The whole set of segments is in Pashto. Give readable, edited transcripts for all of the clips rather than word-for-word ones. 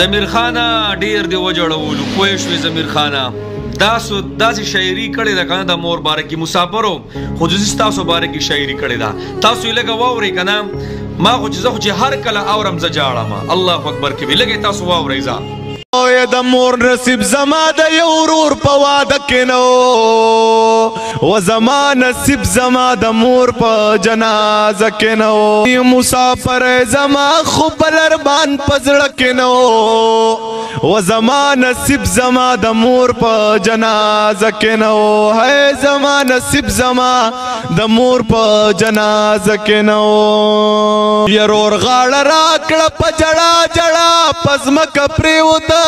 ضمیر خانه ډیر دی وجړولو پوه شوې ضمیر خانه داسې شاعري کړې ده کنه د مور باره کې مسافرو خصوصي تاسو باره کې شاعري کړې ده تاسو یې لږه واورئ کنه ما خو چې هر کله اورم زه جاړم الله اکبر کې لږه تاسو واورئ ځه د مور نصیب زما د یو ورور په واده کې نو و زما نصیب زما د مور په جنازه کې نو مسافر زما خو بل ارمان په زړه کې نو و زما نصیب زما د مور په جنازه کې نو ہے زما نصیب زما د مور په جنازه کې نو يرور غاړه راکړه په جړا جړا پزمک پریوته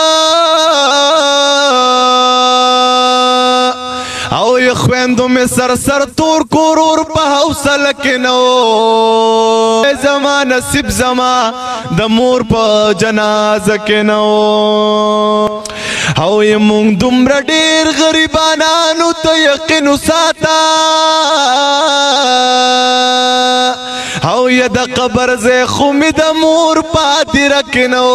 او یې خویندو مې سر سر تور کورور په حوصله کې نو زما نصیب زما د مور په جنازه کې نو او یې مونږ دومره ډېر غریبانانو ته یقین وساته او یې د قبر ځای خو مې د مور په هدیره کې نو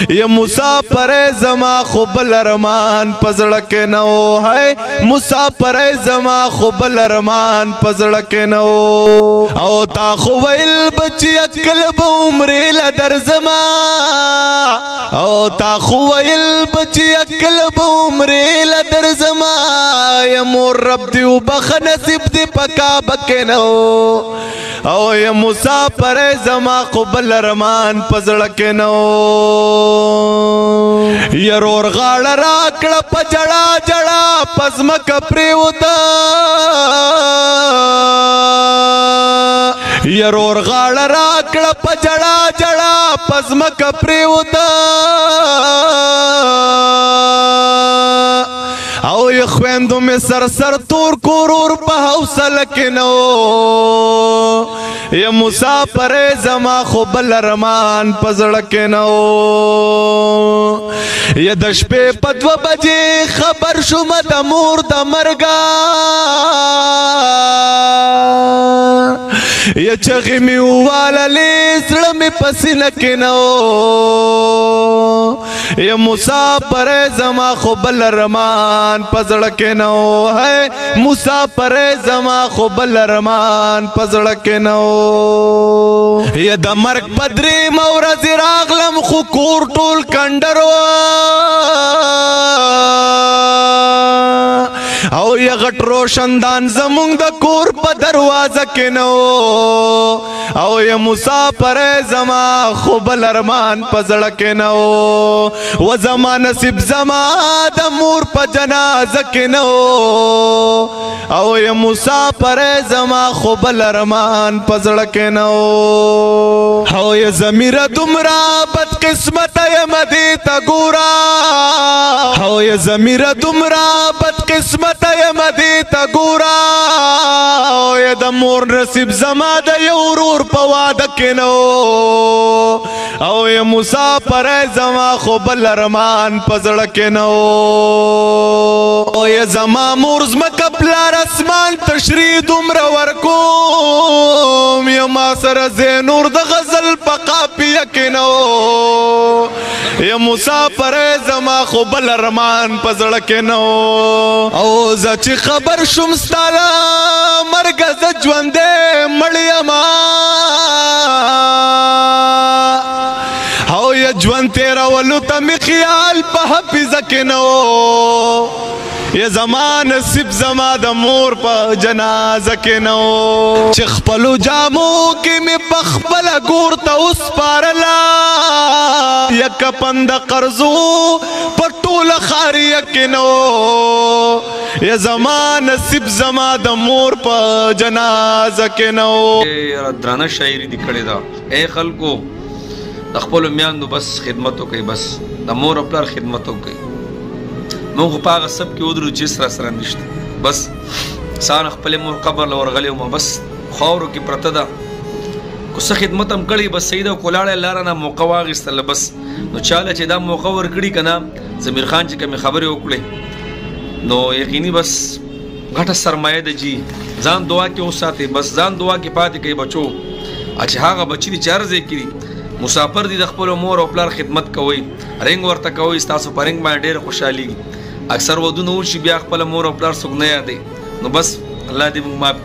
یا مسافر زما خو بل ارمان په زړه کې نو ہے مسافر زما خو بل ارمان په زړه کې نو او تا خو ویل بچی عقل به عمرې له درځما او تا خو ویل بچی عقل به عمرې له درځما یا مور رب دې وبخ نصیب دې په کعبه کې نو او یا مسافر زما خو بل ارمان په زړه کې نو يرور غاړه راکړه په جړا جړا پزمک پریوته يرور غاړه راکړه په جړا جړا پزمک پریوته او یې خویندو مې سر سر تور کورور په حوصله کې نو یا مسافر زما خو بل ارمان په زړه کې نو یا د شپې په 2 بجې خبر شوم د مور د مرګه یا چغې مې وواللې زړه مې په سینه کې نو یا مسافر زما خو بل ارمان په زړه کې نو ہے مسافر زما خو بل ارمان په زړه کې نو یا د مرګ په 3 ورځې راغلم خو کور ټول کنډرو او یا غټ روشندان زمونږ د کور په دروازه کې نو او یا مسافر زما خو بل ارمان په زړه کې نو و زما نصیب زما د مور په جنازه کې نو او یا مسافر زما خو بل ارمان په زړه کې نو او یا ضمیره دومره بد قسمت یم دې ته ګوره او یا ضمیره دومره بد قسمت یم دې ته ګوره او یا د مور نصیب زما د یو ورور په واده کې نو او یا مسافر زما خو بل ارمان په زړه کې نو او یا زما مور زمکه پلار اسمان تشریح دومره ورکوم یا ما سره زینور د غزل په قافیه کې نو یا مسافر زما خو بل ارمان په زړه کې نو او زه چې خبر شوم ستا له مرګه زه ژوندی مړ یما او یا ژوند تېرولو ته مې خیال په حافظه کې نو یا زما نصیب زما د مور په جنازه کې نو چې خپلو جامو کې مې په خپله ګور ته وسپارله یا کفن د قرضو په ټوله خاریه کې نو یا زما نصیب زما د مور په جنازه کې نو درانه شاعري دې کړې ده اے خلکو د خپلو میندو بس خدمت وکړئ بس د مور او پلار خدمت وکړئ مونږ خو په هغه سب کې ودرو چې هېڅ راسره نشته بس سهار خپلې مور قبر له ورغلی وم بس خاورو کې پرته ده کو څه خدمت هم کړی بس صحیح ده کولاړی لاره نه موقع واخیستله بس نو چاله چې دا موقع ورکړي که نه ضمیر خان چې کومې خبرې وکړې نو یقیني بس غټه سرمایه ده جي ځان دعا کې وساتئ بس ځان دعا کې پاتې کوي بچو چې هغه بچي دي چې هر ځای کې دي مسافر دي د خپل مور او پلار خدمت کوي رنګ ورته کوي تاسو په رنګ باندې ډېر خوشحالي اکثر ودونه وشي بیا خپل مور او پلار څوک نه یادې نو بس الله دې موږ معاف